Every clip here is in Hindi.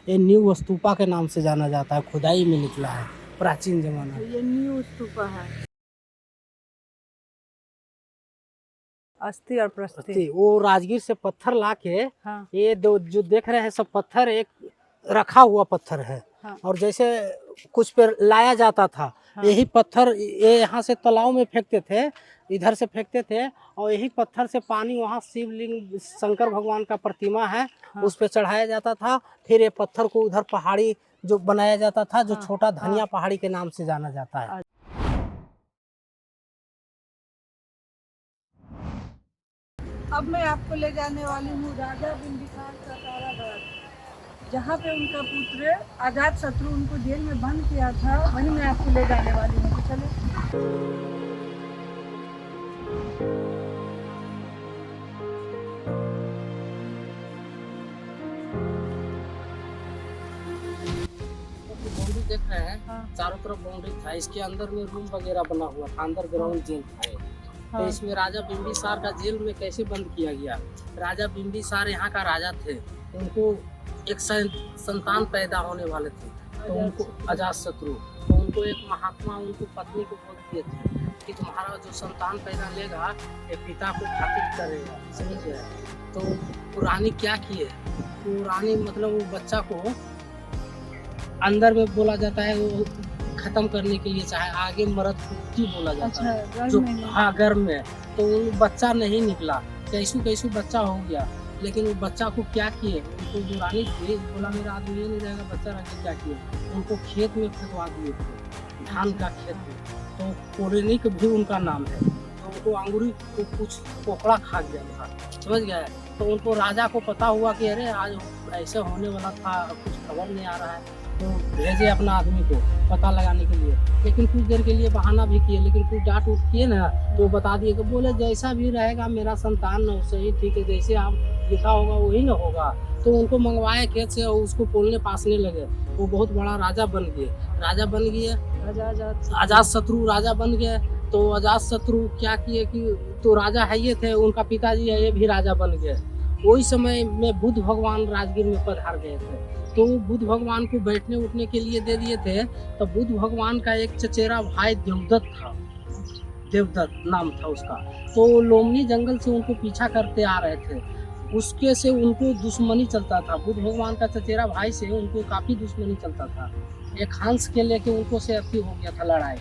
ये न्यू स्तूपा के नाम से जाना जाता है, खुदाई में निकला है प्राचीन जमाना में। ये न्यू स्तूपा है। अस्थि और प्रस्थि। वो राजगीर से पत्थर लाके हाँ ये दो जो देख रहे हैं सब पत्थर एक रखा हुआ पत्थर है। हाँ। और जैसे कुछ पे लाया जाता था, हाँ। यही पत्थर ये यहाँ से तालाब में फेंकते थे, इधर से फेंकते थे, और यही पत्थर से पानी वहाँ शिवलिंग शंकर भगवान का प्रतिमा है, हाँ। उस पे चढ़ाया जाता था। फिर ये पत्थर को उधर पहाड़ी जो बनाया जाता था, जो हाँ। छोटा धनिया हाँ। पहाड़ी के नाम से जाना जाता है। अब मैं आपको ले जाने वाली हूँ राजा बिंबिसार का कारागार, जहाँ पे उनका पुत्र अजात शत्रु उनको जेल में बंद किया था, वहीं मैं आपको ले जाने वाली हूँ। तो चलो। बाउंड्री देख रहे हैं, हाँ। चारों तरफ बाउंड्री था, इसके अंदर में रूम वगैरह बना हुआ था, अंडरग्राउंड जेल था ये। तो हाँ। इसमें राजा बिंबिसार का जेल में कैसे बंद किया गया? राजा बिंबिसार यहाँ का राजा थे, उनको एक संतान पैदा होने वाले थे, तो उनको अजात शत्रु, तो उनको एक महात्मा उनको पत्नी को बोल दिए थे कि तुम्हारा जो संतान पैदा लेगा ये पिता को घातित करेगा, समझ गए? तो रानी क्या किए, वो रानी मतलब वो बच्चा को अंदर में बोला जाता है वो खत्म करने के लिए, चाहे आगे मरद कुत्ती बोला जाता है जो, हाँ गर्भ में, तो वो बच्चा नहीं निकला, कैसू बच्चा हो गया। लेकिन वो बच्चा को क्या किए, उनको जो रानी थी बोला मेरा आदमी ये नहीं रहेगा, बच्चा रख के क्या किए, उनको खेत में फंसवा दिए थे, धान का खेत में। तो कोरेनिक भी उनका नाम है। तो उनको अंगूरी को कुछ कोकड़ा खा गया था, समझ गया। तो उनको राजा को पता हुआ कि अरे आज ऐसे होने वाला था, कुछ खबर नहीं आ रहा है, तो भेजे अपना आदमी को पता लगाने के लिए। लेकिन कुछ देर के लिए बहाना भी किए, लेकिन कुछ डांट उठ किए ना, तो बता दिए कि बोले जैसा भी रहेगा मेरा संतान न सही ठीक है, जैसे आप लिखा होगा वही ना होगा। तो उनको मंगवाए खेत से और उसको पोलने पासने लगे। वो बहुत बड़ा राजा बन गए, अजात शत्रु राजा बन गए। तो अजात शत्रु क्या किए कि तो राजा है ये थे, उनका पिताजी है ये भी राजा बन गए। वही समय में बुद्ध भगवान राजगीर में पधार गए थे, तो बुद्ध भगवान को बैठने उठने के लिए दे दिए थे। तो बुद्ध भगवान का एक चचेरा भाई देवदत्त था, देवदत्त नाम था उसका। तो लोमनी जंगल से उनको पीछा करते आ रहे थे, उसके से उनको दुश्मनी चलता था। बुद्ध भगवान का चचेरा भाई से उनको काफी दुश्मनी चलता था। एक हंस के लेके उनको से अति हो गया था लड़ाई,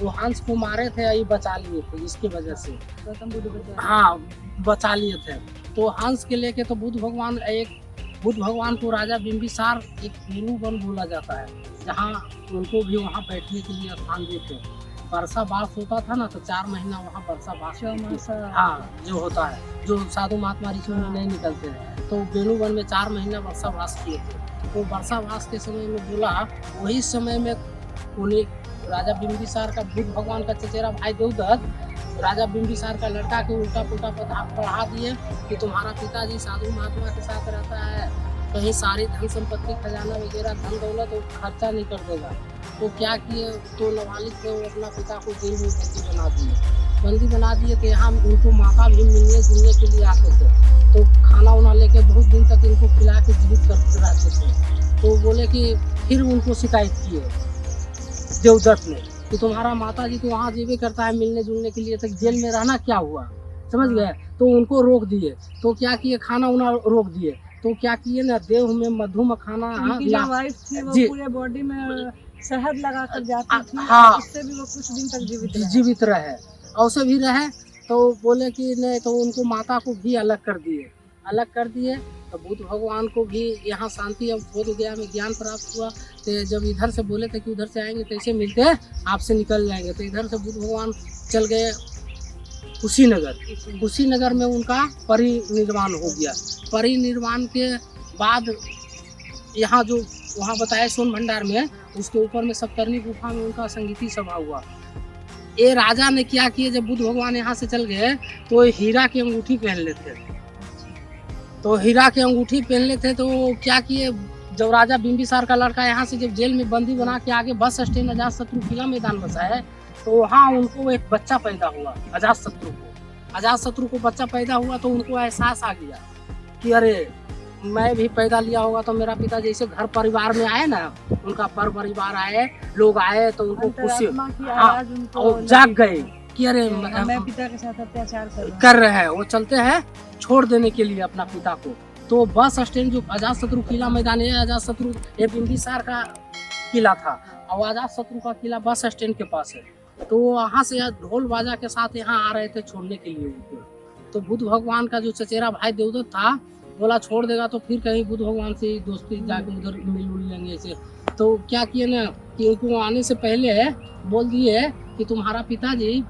वो हंस को मारे थे, यही बचा लिए थे इसकी वजह से, हाँ बचा लिए थे। तो हंस के लेके तो बुद्ध भगवान को राजा बिंबिसार एक बेलू वन बोला जाता है, जहाँ उनको भी वहाँ बैठने के लिए स्थान देते। वर्षा बास होता था ना, तो 4 महीना वहाँ वर्षा बास हाँ जो होता है, जो साधु महात्मा ऋषि नहीं निकलते हैं, तो बेलू वन में 4 महीना वर्षा बास किए थे। तो वर्षा बास के समय में बोला, वही समय में उन्हें राजा बिंबिसार का बुद्ध भगवान का चचेरा भाई देवदत्त राजा बिंबिसार का लड़का के उल्टा पुल्टा पढ़ा दिए कि तुम्हारा पिताजी साधु महात्मा के साथ रहता है, कहीं सारी धन संपत्ति खजाना वगैरह धन दौलत वो खर्चा नहीं कर देगा। तो क्या किए, तो नाबालिग थे वो अपना पिता को जेल में बंदी बना दिए। तो यहाँ उनको माता भी मिलने जुलने के लिए आते थे, तो खाना उना लेके बहुत दिन तक इनको खिला के जीवित करते रहते थे। तो बोले कि फिर उनको शिकायत किए देवदत्त ने कि तुम्हारा माता जी तो वहाँ जीवे करता है मिलने जुलने के लिए, तक जेल में रहना क्या हुआ, समझ गए। तो उनको रोक दिए। तो क्या किए, खाना उना रोक दिए। तो क्या किए ना, देव में मधु मखाना पूरे बॉडी में शहद लगा कर जाती थी, हाँ इससे भी वो कुछ दिन तक जीवित रहे, और भी रहे। तो बोले कि नहीं, तो उनको माता को भी अलग कर दिए। तो बुद्ध भगवान को भी यहाँ शांति अब बोध गया में ज्ञान प्राप्त हुआ। तो जब इधर से बोले थे कि उधर से आएंगे तो ऐसे मिलते हैं आपसे निकल जाएंगे, तो इधर से बुद्ध भगवान चल गए कुशीनगर में उनका परिनिर्वाण हो गया। परिनिर्वाण के बाद यहाँ जो वहाँ बताया सोन भंडार में, उसके ऊपर में सप्तरनी गुफा में उनका संगीती सभा हुआ। ये राजा ने क्या किया, जब बुद्ध भगवान यहाँ से चल गए तो हीरा की अंगूठी पहन लेते। तो क्या किए, जब राजा बिंबिसार का लड़का यहाँ से जब जेल में बंदी बना के आगे बस स्टैंड अजात शत्रु किला मैदान बसाया, तो वहाँ उनको एक बच्चा पैदा हुआ। अजात शत्रु को बच्चा पैदा हुआ, तो उनको एहसास आ गया कि अरे मैं भी पैदा लिया होगा तो मेरा पिता जैसे घर परिवार में आए ना, उनका पर परिवार आए, लोग आए तो उनको खुशी, अंतरात्मा की हाँ, आवाज उनको और जाग लगी गए कि अरे मैं पिता के साथ अत्याचार कर रहे हैं, वो चलते हैं छोड़ देने के लिए अपना पिता को। तो बस स्टैंड जो अजात शत्रु किला मैदान है, अजात शत्रु ये बिंबिसार का किला था और अजात शत्रु का किला बस स्टैंड के पास है। तो वहाँ से ढोल बाजा के साथ यहाँ आ रहे थे छोड़ने के लिए उनको। तो बुद्ध भगवान का जो चचेरा भाई देवदत्त था, बोला छोड़ देगा तो फिर कहीं बुद्ध भगवान से दोस्ती जाके उधर मिल उल लेंगे ऐसे। तो क्या किए ना कि उनको आने से पहले बोल दिए कि तुम्हारा पिताजी,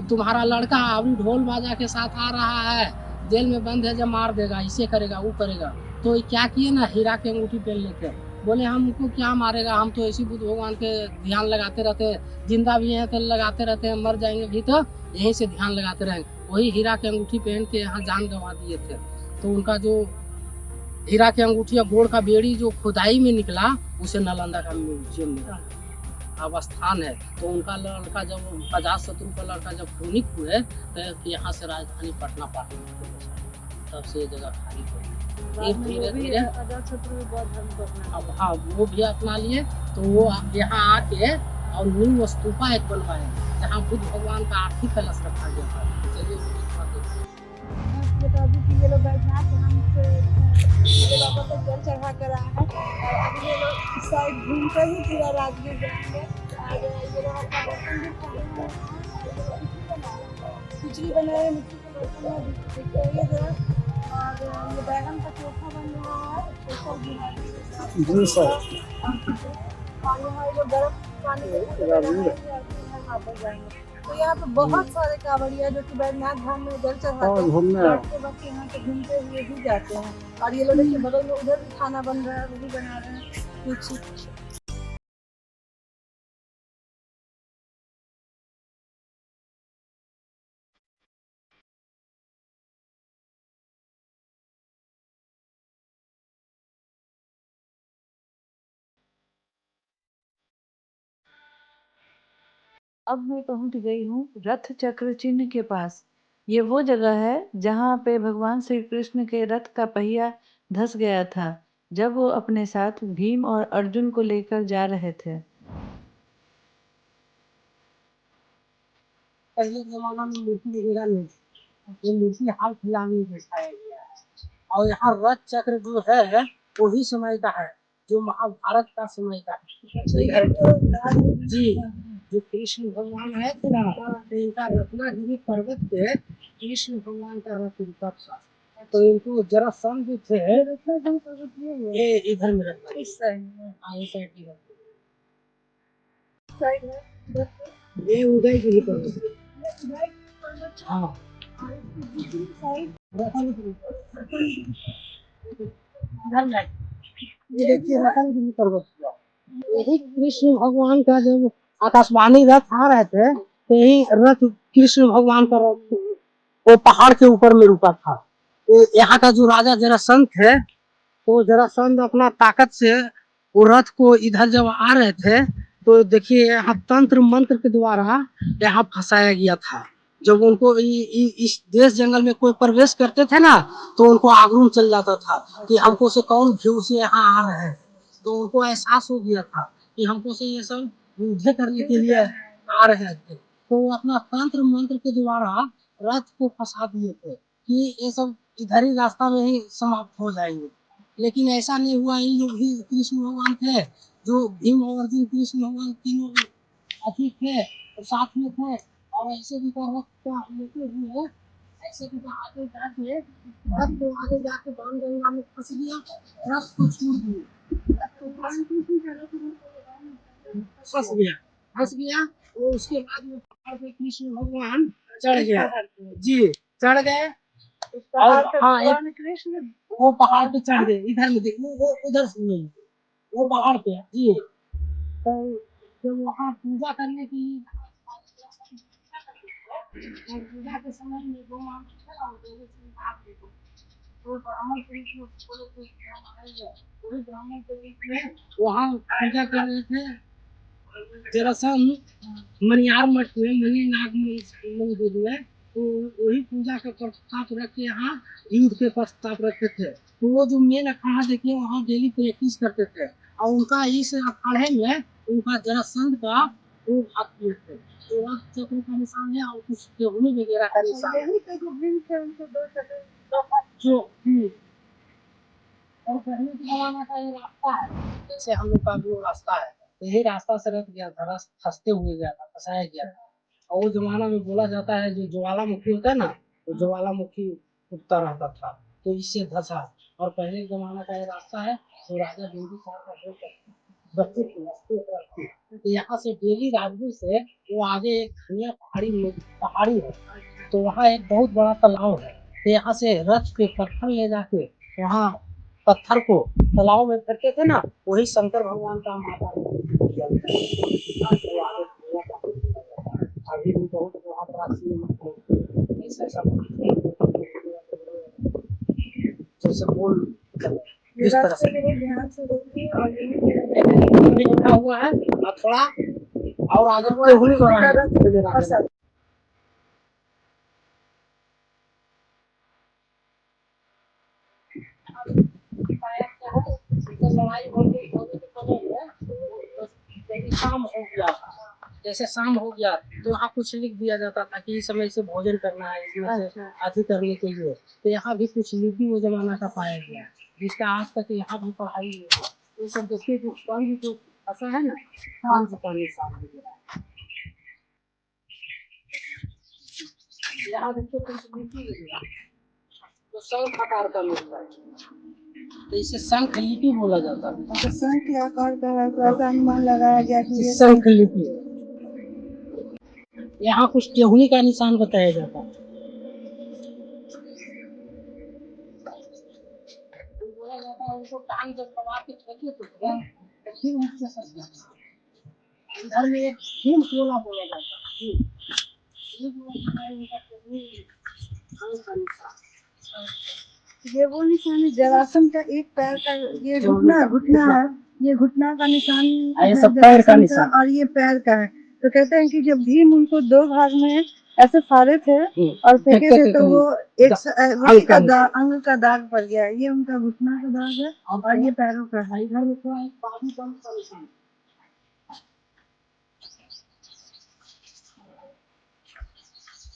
तुम्हारा लड़का अभी ढोल बाजा के साथ आ रहा है, जेल में बंद है, जब मार देगा, इसे करेगा वो करेगा। तो क्या किए ना, हीरा की अंगूठी पहन लेते, बोले हमको क्या मारेगा, हम तो ऐसी बुद्ध भगवान के ध्यान लगाते रहते हैं, जिंदा भी हैं तो लगाते रहते हैं, मर जाएंगे भी तो यहीं से ध्यान लगाते रहेंगे। वही हीरा की अंगूठी पहन के यहाँ जान गंवा दिए थे। तो उनका जो हीरा की अंगूठी और गोड़ का बेड़ी जो खुदाई में निकला, उसे नालंदा का म्यूजियम में अवस्थान है। तो उनका लड़का जब अजात शत्रु का लड़का जब खूनिक हुए तो यहाँ से राजधानी पटना पार्टी, तब से ये जगह खाली पड़ी। फिर धीरे धीरे अजात शत्रु बौद्ध धर्म को अपना अब हाँ वो भी अपना लिए। तो वो यहाँ आके और न्यू स्तूपा एक बनवाए, जहाँ बुद्ध भगवान का आर्थिक कलश रखा गया था। चलिए वो दिखा देते हैं। बता दूं कि ये लोग बैजनाथ धाम से मेरे बाबा को जल चढ़ा कर आए हैं और अभी ये लोग इस साइड घूम कर ही पूरा राजगीर जाएंगे। और ये लोग अपना बर्तन भी खा रहे हैं, खिचड़ी बना रहे हैं, मिट्टी के बर्तन में देखिए जरा। और ये बैगन का चोखा बन रहा है स्पेशल बिहारी के साथ। जी सर। और यहाँ ये गर्म पानी वापस जाएंगे। तो यहाँ पे बहुत सारे कांवड़िया जो कि बैजनाथ धाम में जल चढ़ाते हैं, घूमने के वक्त यहाँ से घूमते हुए भी जाते हैं। और ये लोग देखिए बगल में उधर भी खाना बन रहा है, वो भी बना रहे हैं कुछ। अब मैं पहुंच गई हूँ रथ चक्र चिन्ह के पास। ये वो जगह है जहाँ पे भगवान श्री कृष्ण के रथ का पहिया धंस गया था जब वो अपने साथ भीम और अर्जुन को लेकर जा रहे थे। पहले जमाना में मूर्ति वगैरह नहीं थी, ये मूर्ति हाल फिलहाल में दर्शाया गया है। और यहाँ रथ चक्र जो है वही समय का है, जो महाभारत का समय का है। जी, जो कृष्ण भगवान है ना, तो इनका रत्नागिरी पर्वत पे कृष्ण भगवान का रथ उनका था। तो इनको जरा सन जो थे, ये इधर में रहता है, इस साइड में, हाँ इस साइड इधर साइड में ये उदयगिरी पर्वत, हाँ ये देखिए रतनगिरी पर्वत, यही कृष्ण भगवान का जब आकाशवाणी रथ आ रहे थे, तो यही रथ कृष्ण भगवान का रथ वो पहाड़ के ऊपर में रुका था। तो यहाँ का जो राजा जरासंध है, तो जरासंध अपना ताकत से वो रथ को इधर जब आ रहे थे, तो देखिए यहाँ तंत्र मंत्र के द्वारा यहाँ फंसाया गया था। जब उनको इस देश जंगल में कोई प्रवेश करते थे ना, तो उनको आगरूम चल जाता था कि हमको से कौन भीड़ से यहाँ आ रहे हैं। तो उनको एहसास हो गया था कि हमको से ये सब युद्ध करने के लिए आ रहे थे। तो वो अपना तंत्र मंत्र के द्वारा रथ को फंसा दिए थे कि ये सब इधर ही रास्ता में ही समाप्त हो जाएंगे। लेकिन ऐसा नहीं हुआ। इन लोग भी कृष्ण भगवान थे, जो भीम और अर्जुन कृष्ण भगवान तीनों अति थे और साथ में थे। और ऐसे भी रथ का लेते हुए ऐसे भी आगे जाके रथ को आगे जाके बाण गंगा में फंस गया, रथ को छूट दिया, फंस गया। और उसके बाद में पहाड़ पे कृष्ण भगवान चढ़ गया, जी चढ़ गए। और हाँ एक कृष्ण वो पहाड़ पे चढ़ गए, इधर में देखो वो उधर से नहीं, वो पहाड़ पे है जी। तो जब वहाँ पूजा करने की पूजा के समय में वो ब्राह्मण के बीच में वही ब्राह्मण के बीच में वहाँ पूजा कर रहे थे। जरासंध मनिहार मठ में मणिनाग मंदिर में तो वही पूजा के प्रस्ताव रख के यहाँ युद्ध के प्रस्ताव रखते थे। तो वो जो मेन अखाड़ा देखिए वहाँ डेली प्रैक्टिस करते थे और उनका इस अखाड़े में उनका जरासंध का वो हाथ थे। तो वहाँ चक्र का निशान है और कुछ गेहूं वगैरह का निशान है। यही पे गोविंद थे उनको दो चक्र। जो और पहले के जमाना का ये रास्ता है, जैसे हम लोग का जो रास्ता है, तो यही रास्ता से रख गया था, खसते हुए गया था, फंसाया गया था। और वो जमाना में बोला जाता है जो ज्वालामुखी होता है ना, तो ज्वालामुखी उठता रहता था, तो इससे धंसा। और पहले के जमाना का ये रास्ता है, तो राजा बिंदुसार का बच्चे के रास्ते पर थी। तो यहाँ से डेली राजगीर से वो आगे एक घनिया पहाड़ी है, तो वहाँ एक बहुत बड़ा तालाब है। तो यहाँ से रथ पे पत्थर ले जाके वहाँ पत्थर को तालाब में फेंकते थे ना, वही शंकर भगवान का माता अभी भी बहुत वहाँ प्राचीन ऐसा जैसे बोल इस तरह से ध्यान से देखिए और लिखा हुआ है और थोड़ा और आगे बढ़ा लड़ाई होने के पहले शाम हो गया, जैसे शाम हो गया तो यहाँ कुछ लिख दिया जाता था कि इस समय से भोजन करना है, इसमें से आदि करने के लिए। तो यहाँ भी कुछ लिपि वो जमाना का पाया गया, जिसका आज तक यहाँ भी पढ़ाई है। ये सब देखिए जो ऐसा है ना, शांत का निशान वगैरह यहाँ देखिए कुछ लिपि वगैरह तो शंख आकार का मिलता है, तो इसे शंख लिपि बोला जाता है। शंख के आकार का है, तो ऐसा अनुमान लगाया गया कि ये शंख लिपि है। यहाँ कुछ टेहुनी का निशान बताया जाता है। बोला जाता है उनको टांग जब दबा के फेंके तो फिर उससे सच जाता है। इधर में एक भीम टोला बोला जाता है। ये वो निशान है जरासंध का एक पैर का, ये घुटना है, ये घुटना का निशान ये सब पैर का निशान और ये पैर का है। तो कहते हैं कि जब भीम उनको दो भाग में ऐसे फाड़े थे और फेंके थे तो वो एक अंग का दाग पड़ गया। ये उनका घुटना का दाग है और ये पैरों का है। इधर में थोड़ा एक बाजू बंद का निशान,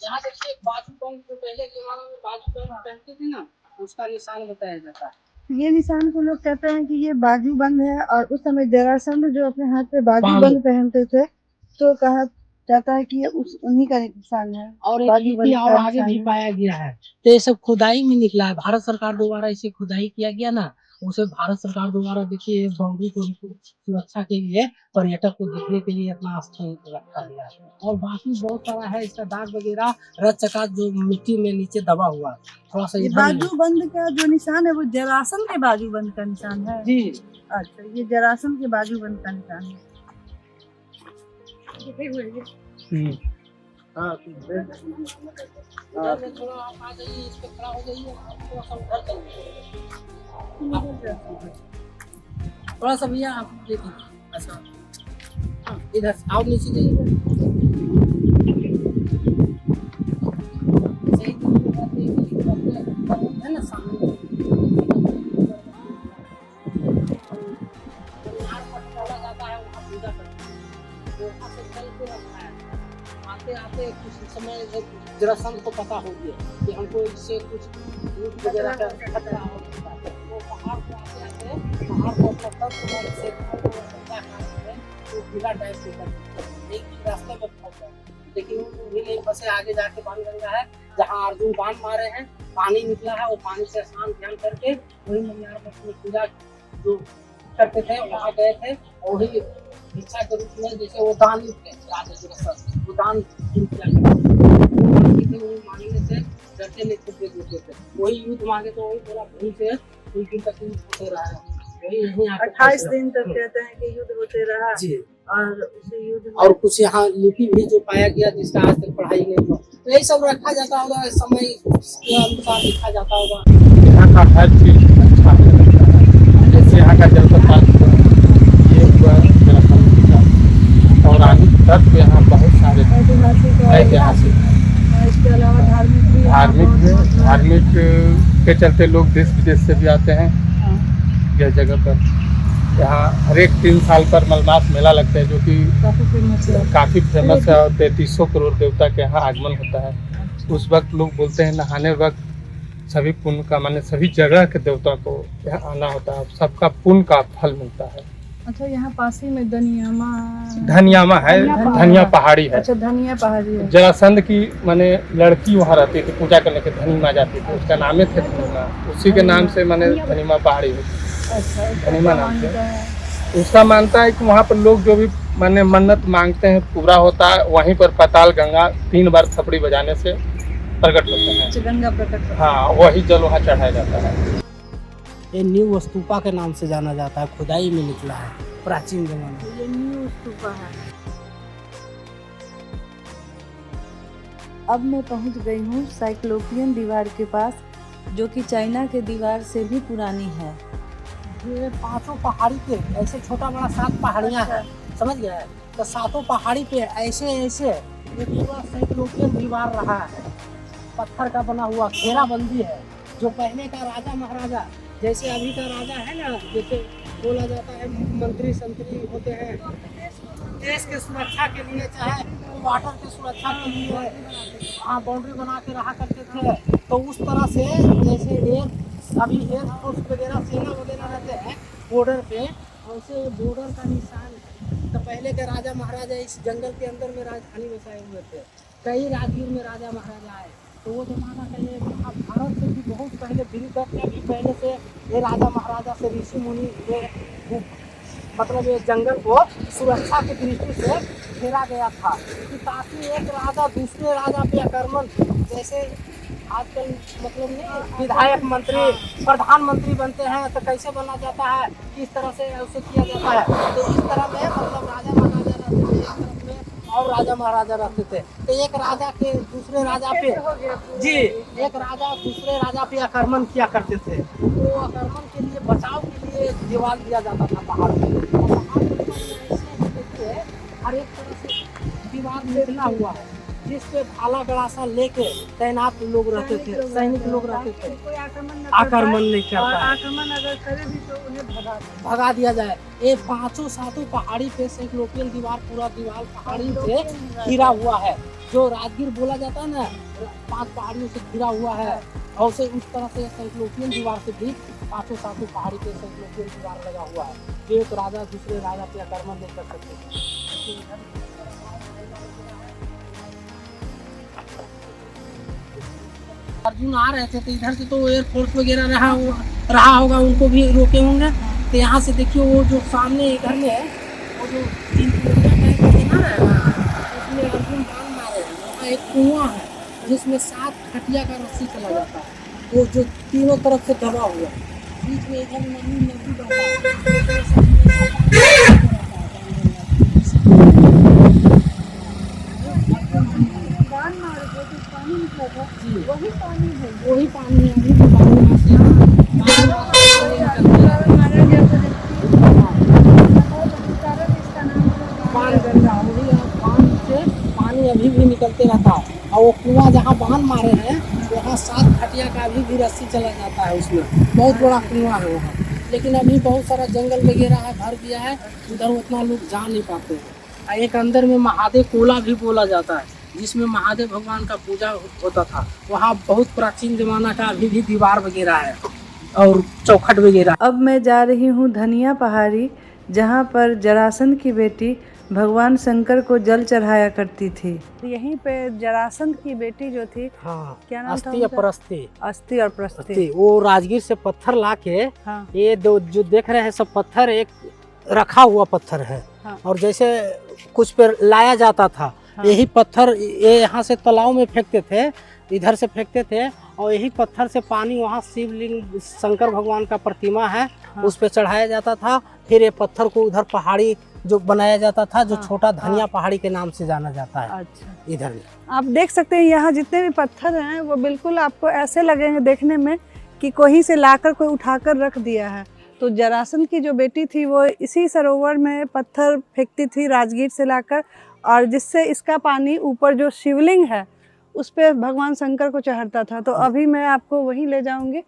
यहाँ देखिए बाजू बंद को पहले के जमाने में बाजू बंद पहनते थे ना, उसका निशान बताया जाता है। ये निशान को लोग कहते हैं कि ये बाजू बंद है और उस समय जरासंध जो अपने हाथ पे बाजू बंद पहनते थे, तो कहा जाता है कि ये उन्हीं का निशान है। और एक और आगे भी पाया गया है, तो ये सब खुदाई में निकला है। भारत सरकार द्वारा इसे खुदाई किया गया ना, उसे भारत सरकार द्वारा देखिए बाउंड्री को सुरक्षा के लिए पर्यटक को देखने के लिए अपना स्थल रखा गया है। और बाकी बहुत सारा है इसका दाग वगैरह, रथ चका जो मिट्टी में नीचे दबा हुआ थोड़ा सा। बाजू बंद का जो निशान है वो जरासंध के बाजू बंद का निशान है जी। अच्छा, ये जरासंध के बाजू बंद का निशान है। हाँ थोड़ा आप आ जाइए, इस पे खड़ा हो जाइए, थोड़ा सा उधर चलिए, थोड़ा सा भैया आप देखिए। अच्छा इधर आओ, नीचे जाइए। है ना सामने जाता है, वहाँ पूजा करते हैं, वहाँ से चल के रखा है। आते आते कुछ समय जरासंध को पता हो गया कि हमको इससे कुछ वगैरह का खतरा हो सकता है। वो पहाड़ पे आते आते पहाड़ को पत्थर से तो ढीला टाइप से कर एक रास्ते में फंस गया, लेकिन वो भी नहीं फंसे। आगे जाके बाणगंगा है जहाँ अर्जुन बाण मारे हैं, पानी निकला है, और पानी से स्नान ध्यान करके वही मनियार में पूजा जो करते थे वहाँ गए थे। और वही भिक्षा के रूप में जैसे वो दान थे राजा जरासंध, वो दान मांगने से डरते नहीं खुद देते थे। वही युद्ध मांगे तो वही पूरा भूल से कुछ दिन तक युद्ध होते रहा। वही यहीं 28 दिन तक कहते हैं कि युद्ध होते रहा जी। और उसे युद्ध और कुछ यहाँ लिपि भी जो पाया गया जिसका आज तक पढ़ाई नहीं हुआ, तो यही सब रखा जाता होगा, समय के अनुसार लिखा जाता होगा। यहाँ का हर चीज अच्छा है, जैसे यहाँ का जलप्रपात ये हुआ जरासंध का, और आगे तक यहाँ बहुत सारे ऐतिहासिक इसके अलावा धार्मिक भी यहाँ बहुत मतलब- धार्मिक के चलते लोग देश विदेश से भी आते हैं हाँ, यह जगह पर। यहाँ हर एक 3 साल पर मलमास मेला लगता है, जो कि काफी फेमस है। काफ़ी फेमस है और 3300 करोड़ देवता के यहाँ आगमन होता है। उस वक्त लोग बोलते हैं नहाने वक्त सभी पुण्य का, माने सभी जगह के देवता को यहाँ आना होता है, सबका पुण्य का फल मिलता है। अच्छा, यहाँ पास ही में धनियामा धनियामा है, धनिया पहाड़ी है। अच्छा, धनिया पहाड़ी है। जरासंध की माने लड़की वहाँ रहती थी, पूजा करने के धनीमा जाती थी, उसका नाम थे धनीमा, उसी के नाम से माने धनीमा पहाड़ी है। अच्छा, धनीमा नाम से उसका मानता है कि वहाँ पर लोग जो भी माने मन्नत मांगते हैं पूरा होता है। वहीं पर पाताल गंगा 3 बार थपड़ी बजाने से प्रकट होता है। अच्छा, गंगा प्रकट होता है। हाँ, वही जल वहाँ चढ़ाया जाता है। ये न्यू स्तूपा के नाम से जाना जाता है, खुदाई में निकला है प्राचीन जमाने में। ये न्यू स्तूपा है। अब मैं पहुंच गई हूँ साइक्लोपियन दीवार के पास, जो कि चाइना के दीवार से भी पुरानी है। ये 5 पहाड़ी पे ऐसे छोटा बड़ा 7 पहाड़ियाँ हैं, समझ गए? तो 7 पहाड़ी पे ऐसे ऐसे ये पूरा साइक्लोपियन दीवार रहा है, पत्थर का बना हुआ घेराबंदी है। जो पहले का राजा महाराजा, जैसे अभी का राजा है ना, जैसे बोला जाता है मंत्री संतरी होते हैं, देश के सुरक्षा के लिए चाहे वाटर की सुरक्षा के लिए वहाँ बाउंड्री बना के रहा करते थे। तो उस तरह से जैसे अभी एयरफोर्स वगैरह सेना वगैरह रहते हैं बॉर्डर पे, वैसे बॉर्डर का निशान। तो पहले के राजा महाराजा इस जंगल के अंदर में राजधानी बसाए हुए थे। कई राजगीर में राजा महाराजा आए, तो वो जमाना का ये भारत से भी बहुत पहले, दिलगत के भी पहले से ये राजा महाराजा से ऋषि मुनि ये मतलब ये जंगल को सुरक्षा की दृष्टि से घेरा गया था कि ताकि एक राजा दूसरे राजा पे आक्रमण, जैसे आजकल मतलब नहीं विधायक मंत्री प्रधानमंत्री बनते हैं तो कैसे बना जाता है, किस तरह से उसे किया जाता है। तो इस तरह में मतलब राजा महाराजा रहते थे, एक तरफ में और राजा महाराजा रहते थे। तो एक राजा के दूसरे राजा पे जी एक राजा दूसरे राजा पे आक्रमण किया करते थे। तो आक्रमण के लिए बचाव के लिए दीवार दिया जाता था पहाड़ पे। और पहाड़ के ऊपर में ऐसे देखिए हर एक तरह से दीवार निकला हुआ है, जिस पे भाला गड़ासा लेके तैनात लोग रहते थे, सैनिक लोग रहते थे। कोई आक्रमण नहीं करता और है। आक्रमण अगर करे भी तो उन्हें भगा दिया जाए। ये 5 पहाड़ी पे साइक्लोपियन दीवार, पूरा दीवार पहाड़ी से घिरा हुआ है। जो राजगीर बोला जाता है ना, 5 पहाड़ियों से घिरा हुआ है। और से उस तरह से साइक्लोपियन दीवार से भी 5 पहाड़ी पे साइक्लोपियन दीवार लगा हुआ है। एक राजा दूसरे राजा पे आक्रमण नहीं कर सकते। अर्जुन आ रहे थे तो इधर से तो एयरफोर्स वगैरह रहा होगा, उनको भी रोके होंगे। तो यहाँ से देखिए वो जो सामने इधर में है, वो जो 3 किलोमीटर का किनारा है ना, उसमें अर्जुन बाण मारे हैं। वहाँ एक कुआं है जिसमें 7 खटिया का रस्सी चला जाता है, वो जो तीनों तरफ से दबा हुआ है। बीच में इधर नदी बहता है। बाण मारे थे तो पानी निकला था, जी वही पानी है। वही पानी है, अभी भी पानी में से मारा गया था कारण इसका नाम बाण गंगा, वही बाण से पानी अभी भी निकलते रहता है। और वो कुआं जहाँ बाण मारे हैं वहाँ 7 खटिया का अभी भी रस्सी चला जाता है। उसमें बहुत बड़ा कुआं है वहाँ, लेकिन अभी बहुत सारा जंगल वगैरह है, भर गया है, उधर उतना लोग जा नहीं पाते हैं। एक अंदर में महादेव कोला भी बोला जाता है, जिसमें महादेव भगवान का पूजा होता था। वहाँ बहुत प्राचीन जमाना का अभी भी दीवार वगैरह है और चौखट वगैरह। अब मैं जा रही हूँ धनिया पहाड़ी, जहाँ पर जरासंध की बेटी भगवान शंकर को जल चढ़ाया करती थी। यहीं पे जरासंध की बेटी जो थी, हाँ, क्या नाम था अस्थि उनका? परस्ती, अस्थि और प्रस्थि। वो राजगीर से पत्थर लाके, हाँ, ये दो जो देख रहे हैं सब पत्थर एक रखा हुआ पत्थर है। हाँ। और जैसे कुछ पे लाया जाता था, हाँ। यही पत्थर ये यहाँ से तालाब में फेंकते थे, इधर से फेंकते थे, और यही पत्थर से पानी वहाँ शिवलिंग शंकर भगवान का प्रतिमा है, हाँ। उस पे चढ़ाया जाता था। फिर ये पत्थर को उधर पहाड़ी जो बनाया जाता था, जो हाँ, छोटा धनिया हाँ। पहाड़ी के नाम से जाना जाता है। अच्छा, इधर में आप देख सकते हैं यहाँ जितने भी पत्थर हैं वो बिल्कुल आपको ऐसे लगेंगे देखने में कि कोई से लाकर कोई उठाकर रख दिया है। तो जरासंध की जो बेटी थी वो इसी सरोवर में पत्थर फेंकती थी राजगीर से लाकर, और जिससे इसका पानी ऊपर जो शिवलिंग है उस पे भगवान शंकर को चढ़ता था। तो अभी मैं आपको वहीं ले जाऊंगी